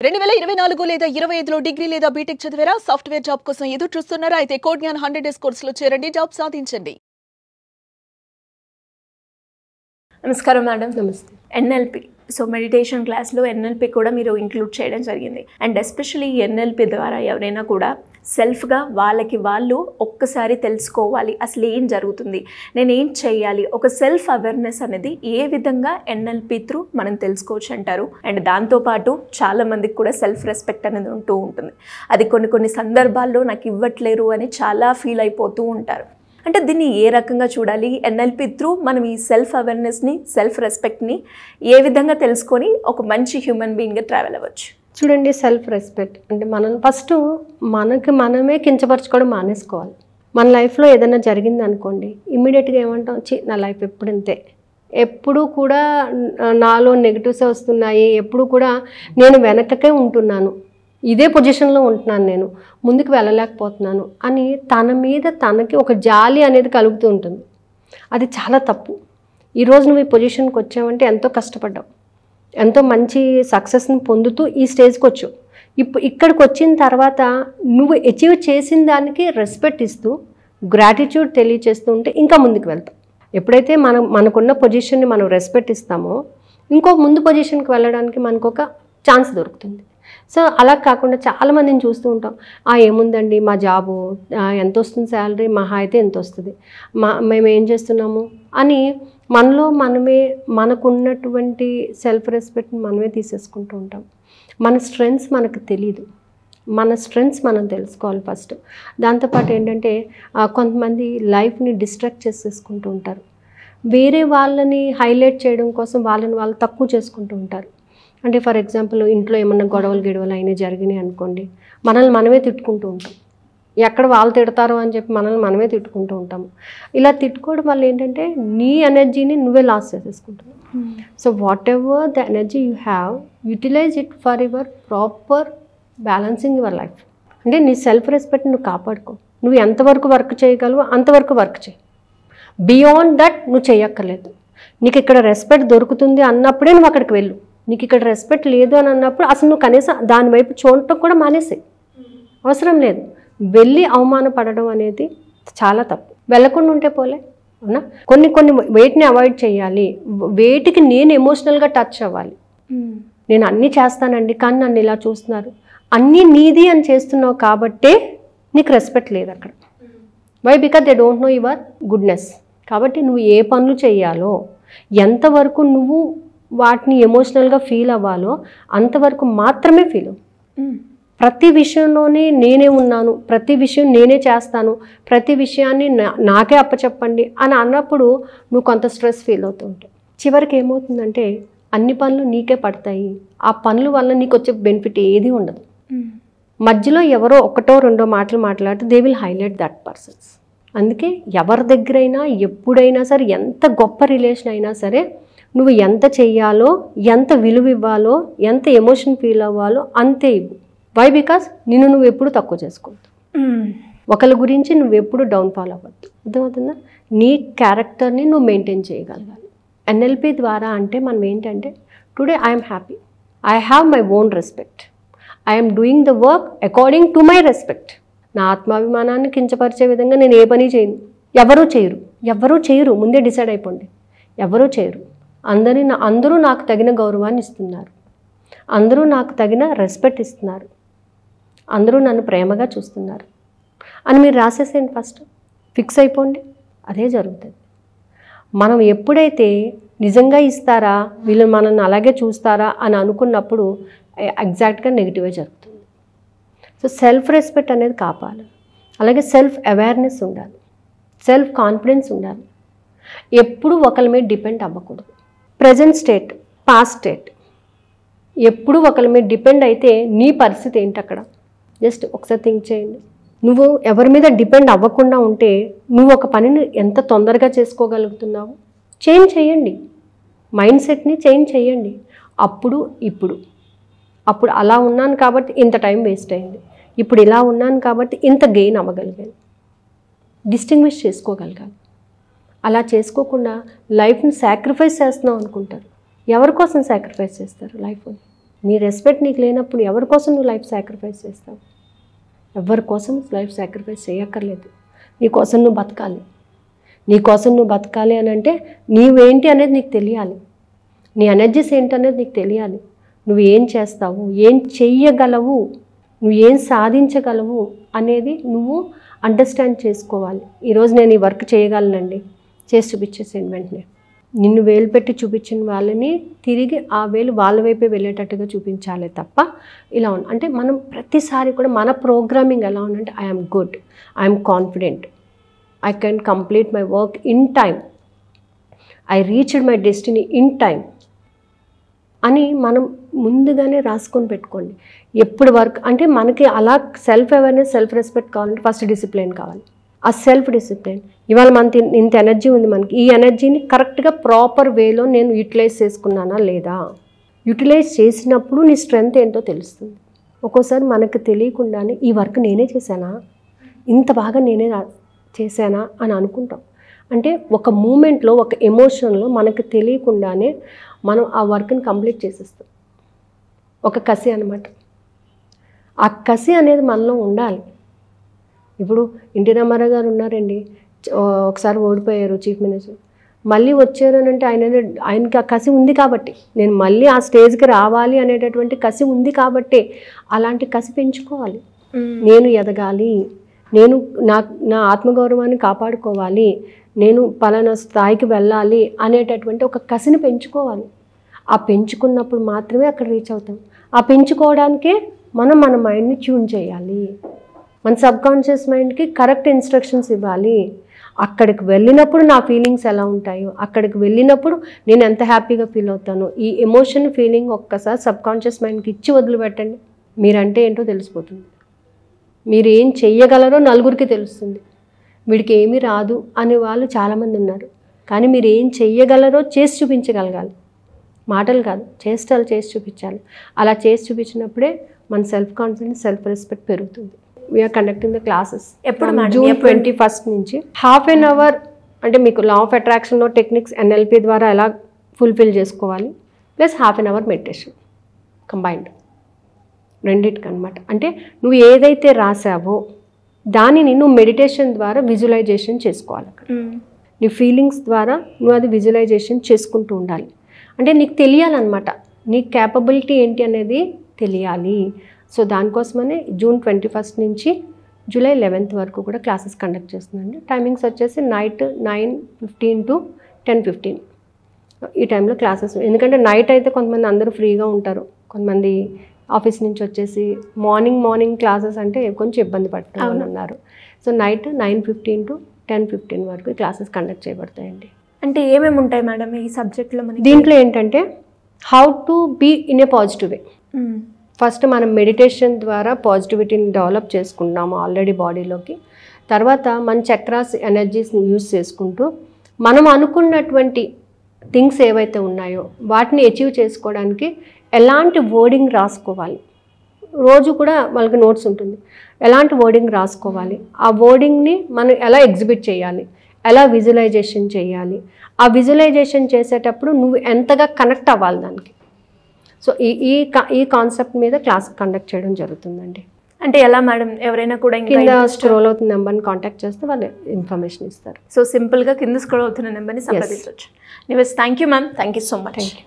2024 లేదా 25లో డిగ్రీ లేదా బీటెక్ చదివారా? సాఫ్ట్వేర్ జాబ్ కోసం ఎదురు చూస్తున్నారా? అయితే కోడ్ జ్ఞాన్ 100 డేస్ కోర్సులో చేరండి, జాబ్ సాధించండి. నమస్కారం మేడం. నమస్తే. ఎన్ఎల్పి, సో మెడిటేషన్ క్లాస్లో ఎన్ఎల్పి కూడా మీరు ఇంక్లూడ్ చేయడం జరిగింది. అండ్ ఎస్పెషల్లీ ఎన్ఎల్పి ద్వారా ఎవరైనా కూడా సెల్ఫ్గా వాళ్ళకి వాళ్ళు ఒక్కసారి తెలుసుకోవాలి, అసలు ఏం జరుగుతుంది, నేను ఏం చేయాలి, ఒక సెల్ఫ్ అవేర్నెస్ అనేది ఏ విధంగా ఎన్ఎల్పి త్రూ మనం తెలుసుకోవచ్చు అంటారు. అండ్ దాంతోపాటు చాలామందికి కూడా సెల్ఫ్ రెస్పెక్ట్ అనేది ఉంటూ ఉంటుంది. అది కొన్ని సందర్భాల్లో నాకు ఇవ్వట్లేరు అని చాలా ఫీల్ అయిపోతూ ఉంటారు. అంటే దీన్ని ఏ రకంగా చూడాలి? ఎన్ఎల్పి త్రూ మనం ఈ సెల్ఫ్ అవేర్నెస్ని, సెల్ఫ్ రెస్పెక్ట్ని ఏ విధంగా తెలుసుకొని ఒక మంచి హ్యూమన్ బీయింగ్గా ట్రావెల్ అవ్వచ్చు? చూడండి, సెల్ఫ్ రెస్పెక్ట్ అంటే మనం ఫస్ట్ మనమే కించపరచుకోవడం మానేసుకోవాలి. మన లైఫ్లో ఏదైనా జరిగింది అనుకోండి, ఇమ్మీడియట్గా ఏమంటాం, నా లైఫ్ ఎప్పుడు ఇంతే, ఎప్పుడు కూడా నాలో నెగిటివ్స్ వస్తున్నాయి, ఎప్పుడు కూడా నేను వెనకకే ఉంటున్నాను, ఇదే పొజిషన్లో ఉంటున్నాను, నేను ముందుకు వెళ్ళలేకపోతున్నాను అని తన మీద తనకి ఒక జాలి అనేది కలుగుతూ ఉంటుంది. అది చాలా తప్పు. ఈరోజు నువ్వు ఈ పొజిషన్కి వచ్చావంటే ఎంతో కష్టపడ్డావు, ఎంతో మంచి సక్సెస్ని పొందుతూ ఈ స్టేజ్కి వచ్చావు. ఇక్కడికి వచ్చిన తర్వాత నువ్వు అచీవ్ చేసిన దానికి రెస్పెక్ట్ ఇస్తూ గ్రాటిట్యూడ్ తెలియచేస్తూ ఉంటే ఇంకా ముందుకు వెళ్తాం. ఎప్పుడైతే మనకున్న పొజిషన్ని మనం రెస్పెక్ట్ ఇస్తామో ఇంకో ముందు పొజిషన్కి వెళ్ళడానికి మనకు ఒక ఛాన్స్ దొరుకుతుంది. సో అలా కాకుండా చాలామందిని చూస్తూ ఉంటాం, ఏముందండి మా జాబు, ఎంత వస్తుంది శాలరీ, మహా అయితే ఎంత వస్తుంది, మేము ఏం చేస్తున్నాము అని మనకున్నటువంటి సెల్ఫ్ రెస్పెక్ట్ని మనమే తీసేసుకుంటూ ఉంటాం. మన స్ట్రెంగ్స్ మనకు తెలీదు, మన స్ట్రెంగ్స్ మనం తెలుసుకోవాలి ఫస్ట్. దాంతోపాటు ఏంటంటే కొంతమంది లైఫ్ని డిస్ట్రాక్ట్ చేసేసుకుంటూ ఉంటారు, వేరే వాళ్ళని హైలైట్ చేయడం కోసం వాళ్ళు తక్కువ చేసుకుంటూ ఉంటారు. అంటే ఫర్ ఎగ్జాంపుల్ ఇంట్లో ఏమన్నా గొడవలు అయినా జరిగినాయి అనుకోండి, మనల్ని మనమే తిట్టుకుంటూ ఉంటాం. ఎక్కడ వాళ్ళు తిడతారో అని చెప్పి మనమే తిట్టుకుంటూ ఉంటాము. ఇలా తిట్టుకోవడం వల్ల ఏంటంటే నీ ఎనర్జీని నువ్వే లాస్ చేసేసుకుంటావు. So whatever the energy you have, utilize it for your proper balancing your life. అంటే నీ సెల్ఫ్ రెస్పెక్ట్ నువ్వు కాపాడుకో. నువ్వు ఎంతవరకు వర్క్ చేయగలవో అంతవరకు వర్క్ చేయి. బియాండ్ దట్ నువ్వు చేయక్కర్లేదు. నీకు ఇక్కడ రెస్పెక్ట్ దొరుకుతుంది అన్నప్పుడే నువ్వు అక్కడికి వెళ్ళు. నీకు ఇక్కడ రెస్పెక్ట్ లేదు అని అన్నప్పుడు అసలు నువ్వు కనీసం దాని వైపు చూడటం కూడా మానేసే, అవసరం లేదు. వెళ్ళి అవమానపడడం అనేది చాలా తప్పు. వెళ్ళకుండా ఉంటే పోలే, అవునా? కొన్ని వేటిని అవాయిడ్ చేయాలి. వేటికి నేను ఎమోషనల్గా టచ్ అవ్వాలి. నేను అన్నీ చేస్తానండి కానీ నన్ను ఇలా చూస్తున్నారు, అన్నీ నీది అని చేస్తున్నావు కాబట్టే నీకు రెస్పెక్ట్ లేదు అక్కడ. Why? Because they don't know your goodness. కాబట్టి నువ్వు ఏ పనులు చేయాలో, ఎంతవరకు నువ్వు వాటిని ఎమోషనల్గా ఫీల్ అవ్వాలో అంతవరకు మాత్రమే ఫీల్ అవ్వు. ప్రతి విషయంలోనే నేనే ఉన్నాను, ప్రతి విషయం నేనే చేస్తాను, ప్రతి విషయాన్ని నాకే అప్పచెప్పండి అని అన్నప్పుడు నువ్వు కొంత స్ట్రెస్ ఫీల్ అవుతూ ఉంటావు. చివరికి ఏమవుతుందంటే అన్ని పనులు నీకే పడతాయి. ఆ పనుల వల్ల నీకు వచ్చే బెనిఫిట్ ఏది ఉండదు. మధ్యలో ఎవరో ఒకటో రెండో మాటలు మాట్లాడితే they will highlight that persons. అందుకే ఎవరి దగ్గరైనా ఎప్పుడైనా సరే, ఎంత గొప్ప రిలేషన్ అయినా సరే, నువ్వు ఎంత చెయ్యాలో, ఎంత విలువ ఇవ్వాలో, ఎంత ఎమోషన్ ఫీల్ అవ్వాలో అంతే ఇవ్వు. వై? బికాస్ నువ్వు ఎప్పుడు తక్కువ చేసుకోవద్దు. ఒకరి గురించి నువ్వు ఎప్పుడు డౌన్ఫాల్ అవ్వద్దు. అర్థమవుతుందా? నీ క్యారెక్టర్ని నువ్వు మెయింటైన్ చేయగలగాలి. ఎన్ఎల్పి ద్వారా అంటే మనం ఏంటంటే, today I'm happy, I have my own respect, I'm doing the work according to my respect. నా ఆత్మాభిమానాన్ని కించపరిచే విధంగా నేను ఏ పని చేయను. ఎవరూ చేయరు. ముందే డిసైడ్ అయిపోండి, ఎవరూ చేయరు. అందరూ నాకు తగిన గౌరవాన్ని ఇస్తున్నారు, అందరూ నాకు తగిన రెస్పెక్ట్ ఇస్తున్నారు, అందరూ నన్ను ప్రేమగా చూస్తున్నారు అని మీరు రాసేసేయండి. ఫస్ట్ ఫిక్స్ అయిపోండి, అదే జరుగుతుంది. మనం ఎప్పుడైతే నిజంగా ఇస్తారా, వీళ్ళు మనల్ని అలాగే చూస్తారా అని అనుకున్నప్పుడు ఎగ్జాక్ట్గా నెగిటివే జరుగుతుంది. సో సెల్ఫ్ రెస్పెక్ట్ అనేది కాపాలి. అలాగే సెల్ఫ్ అవేర్నెస్ ఉండాలి, సెల్ఫ్ కాన్ఫిడెన్స్ ఉండాలి. ఎప్పుడు ఒకరి మీద డిపెండ్ అవ్వకూడదు. ప్రజెంట్ స్టేట్, పాస్ట్ స్టేట్, ఎప్పుడు ఒకరి మీద డిపెండ్ అయితే నీ పరిస్థితి ఏంటి అక్కడ? జస్ట్ ఒకసారి థింక్ చేయండి. నువ్వు ఎవరి మీద డిపెండ్ అవ్వకుండా ఉంటే నువ్వు ఒక పనిని ఎంత తొందరగా చేసుకోగలుగుతున్నావు? చేంజ్ చేయండి, మైండ్ సెట్ని చేంజ్ చేయండి. అప్పుడు అలా ఉన్నాను కాబట్టి ఇంత టైం వేస్ట్ అయింది, ఇప్పుడు ఇలా ఉన్నాను కాబట్టి ఇంత గెయిన్ అవ్వగలిగాను. డిస్టింగ్విష్ చేసుకోగలగాలి. అలా చేసుకోకుండా లైఫ్ని సాక్రిఫైస్ చేస్తున్నావు అనుకుంటారు. ఎవరి కోసం సాక్రిఫైస్ చేస్తారు లైఫ్ని? నీ రెస్పెక్ట్ నీకు లేనప్పుడు ఎవరి కోసం నువ్వు లైఫ్ సాక్రిఫైస్ చేస్తావు? ఎవరి కోసం లైఫ్ సాక్రిఫైస్ చేయక్కర్లేదు. నీ కోసం నువ్వు బతకాలి. నీ కోసం నువ్వు బతకాలి అని అంటే నీవేంటి అనేది నీకు తెలియాలి. నీ ఎనర్జీస్ ఏంటనేది నీకు తెలియాలి. నువ్వు ఏం చేస్తావు, ఏం చెయ్యగలవు, నువ్వు ఏం సాధించగలవు అనేది నువ్వు అండర్స్టాండ్ చేసుకోవాలి. ఈరోజు నేను ఈ వర్క్ చేయగలనండి, చేసి చూపించేసేయండి వెంటనే. నిన్ను వేలు పెట్టి చూపించిన వాళ్ళని తిరిగి ఆ వేలు వాళ్ళ వైపే వెళ్ళేటట్టుగా చూపించాలి తప్ప ఇలా అంటే మనం ప్రతిసారి కూడా మన ప్రోగ్రామింగ్ ఎలా ఉందంటే I'm good, I'm confident, I can complete my work in time, I reached my destiny in time అని మనం ముందుగానే రాసుకొని పెట్టుకోండి. ఎప్పుడు వర్క్ అంటే మనకి అలా సెల్ఫ్ అవేర్నెస్, సెల్ఫ్ రెస్పెక్ట్ కావాలంటే ఫస్ట్ డిసిప్లిన్ కావాలి. ఆ సెల్ఫ్ డిసిప్లిన్, ఇవాళ మనకి ఇంత ఎనర్జీ ఉంది, మనకి ఈ ఎనర్జీని కరెక్ట్గా ప్రాపర్ వేలో నేను యూటిలైజ్ చేసుకున్నానా లేదా? యూటిలైజ్ చేసినప్పుడు నీ స్ట్రెంగ్త్ ఏంటో తెలుస్తుంది. ఒక్కోసారి మనకు తెలియకుండానే ఈ వర్క్ నేనే చేశానా, ఇంత బాగా నేనే చేశానా అని అనుకుంటాం. అంటే ఒక మూమెంట్లో, ఒక ఎమోషన్లో మనకు తెలియకుండానే మనం ఆ వర్క్ని కంప్లీట్ చేసేస్తాం. ఒక కసి అనమాట. ఆ కసి అనేది మనలో ఉండాలి. ఇప్పుడు ఎన్టీ రామారావు గారు ఉన్నారండి, ఒకసారి ఓడిపోయారు చీఫ్ మినిస్టర్, మళ్ళీ వచ్చారు అని అంటే ఆయనకి ఆ కసి ఉంది కాబట్టి, నేను మళ్ళీ ఆ స్టేజ్కి రావాలి అనేటటువంటి కసి ఉంది కాబట్టి అలాంటి కసి పెంచుకోవాలి. నేను ఎదగాలి, నేను నా ఆత్మగౌరవాన్ని కాపాడుకోవాలి, నేను పలానా స్థాయికి వెళ్ళాలి అనేటటువంటి ఒక కసిని పెంచుకోవాలి. ఆ పెంచుకున్నప్పుడు మాత్రమే అక్కడ రీచ్ అవుతాం. ఆ పెంచుకోవడానికే మనం మన మైండ్ని ట్యూన్ చేయాలి. మన సబ్కాన్షియస్ మైండ్కి కరెక్ట్ ఇన్స్ట్రక్షన్స్ ఇవ్వాలి. అక్కడికి వెళ్ళినప్పుడు నా ఫీలింగ్స్ ఎలా ఉంటాయో, అక్కడికి వెళ్ళినప్పుడు నేను ఎంత హ్యాపీగా ఫీల్ అవుతానో, ఈ ఎమోషన్ ఫీలింగ్ ఒక్కసారి సబ్కాన్షియస్ మైండ్కి ఇచ్చి వదిలిపెట్టండి. మీరంటే ఏంటో తెలిసిపోతుంది. మీరు ఏం చెయ్యగలరో నలుగురికి తెలుస్తుంది. వీడికి ఏమీ రాదు అనే వాళ్ళు చాలామంది ఉన్నారు. కానీ మీరు ఏం చెయ్యగలరో చేసి చూపించగలగాలి. మాటలు కాదు, చేష్టలు చేసి చూపించాలి. అలా చేసి చూపించినప్పుడే మన సెల్ఫ్ కాన్ఫిడెన్స్, సెల్ఫ్ రెస్పెక్ట్ పెరుగుతుంది. We are conducting the classes June 21 నుంచి హాఫ్ ఎన్ అవర్. అంటే మీకు లా ఆఫ్ అట్రాక్షన్లో టెక్నిక్స్ ఎన్ఎల్పి ద్వారా ఎలా ఫుల్ఫిల్ చేసుకోవాలి, plus half an hour meditation combined, రెండింటికి అనమాట. అంటే నువ్వు ఏదైతే రాసావో దానిని నువ్వు మెడిటేషన్ ద్వారా విజువలైజేషన్ చేసుకోవాలి. నీ ఫీలింగ్స్ ద్వారా నువ్వు అది విజువలైజేషన్ చేసుకుంటూ ఉండాలి. అంటే నీకు తెలియాలన్నమాట, నీ క్యాపబిలిటీ ఏంటి అనేది తెలియాలి. సో దానికోసమనే జూన్ 21 నుంచి జూలై 11 వరకు కూడా క్లాసెస్ కండక్ట్ చేస్తుందండి. టైమింగ్స్ వచ్చేసి నైట్ 9:15 to 10:15 ఈ టైంలో క్లాసెస్. ఎందుకంటే నైట్ అయితే కొంతమంది అందరూ ఫ్రీగా ఉంటారు, కొంతమంది ఆఫీస్ నుంచి వచ్చేసి మార్నింగ్ క్లాసెస్ అంటే కొంచెం ఇబ్బంది పడుతున్నారు అన్నారు. సో నైట్ 9:15 to 10:15 వరకు క్లాసెస్ కండక్ట్ చేయబడతాయండి. అంటే ఏమేమి ఉంటాయి మేడం ఈ సబ్జెక్ట్లో? దీంట్లో ఏంటంటే how to be in a positive way. First మనం మెడిటేషన్ ద్వారా పాజిటివిటీని డెవలప్ చేసుకుంటాము ఆల్రెడీ బాడీలోకి. తర్వాత మన చక్రాస్ ఎనర్జీస్ని యూజ్ చేసుకుంటూ మనం అనుకున్నటువంటి థింగ్స్ ఏవైతే ఉన్నాయో వాటిని అచీవ్ చేసుకోవడానికి ఎలాంటి వర్డింగ్ రాసుకోవాలి. రోజు కూడా వాళ్ళకి నోట్స్ ఉంటుంది, ఎలాంటి వర్డింగ్ రాసుకోవాలి, ఆ వర్డింగ్ని మనం ఎలా ఎగ్జిబిట్ చేయాలి, ఎలా విజువలైజేషన్ చేయాలి, ఆ విజువలైజేషన్ చేసేటప్పుడు నువ్వు ఎంతగా కనెక్ట్ అవ్వాలి దానికి. సో ఈ కాన్సెప్ట్ మీద క్లాస్ కండక్ట్ చేయడం జరుగుతుందండి. అంటే ఎలా మేడం? ఎవరైనా కూడా కింద స్క్రోల్ అవుతున్న నెంబర్ని కాంటాక్ట్ చేస్తే వాళ్ళు ఇన్ఫర్మేషన్ ఇస్తారు. సో సింపుల్గా కింద స్క్రోల్ అవుతున్న నెంబర్ని సంప్రదించవచ్చు. Thank you ma'am, thank you so much. Thank you.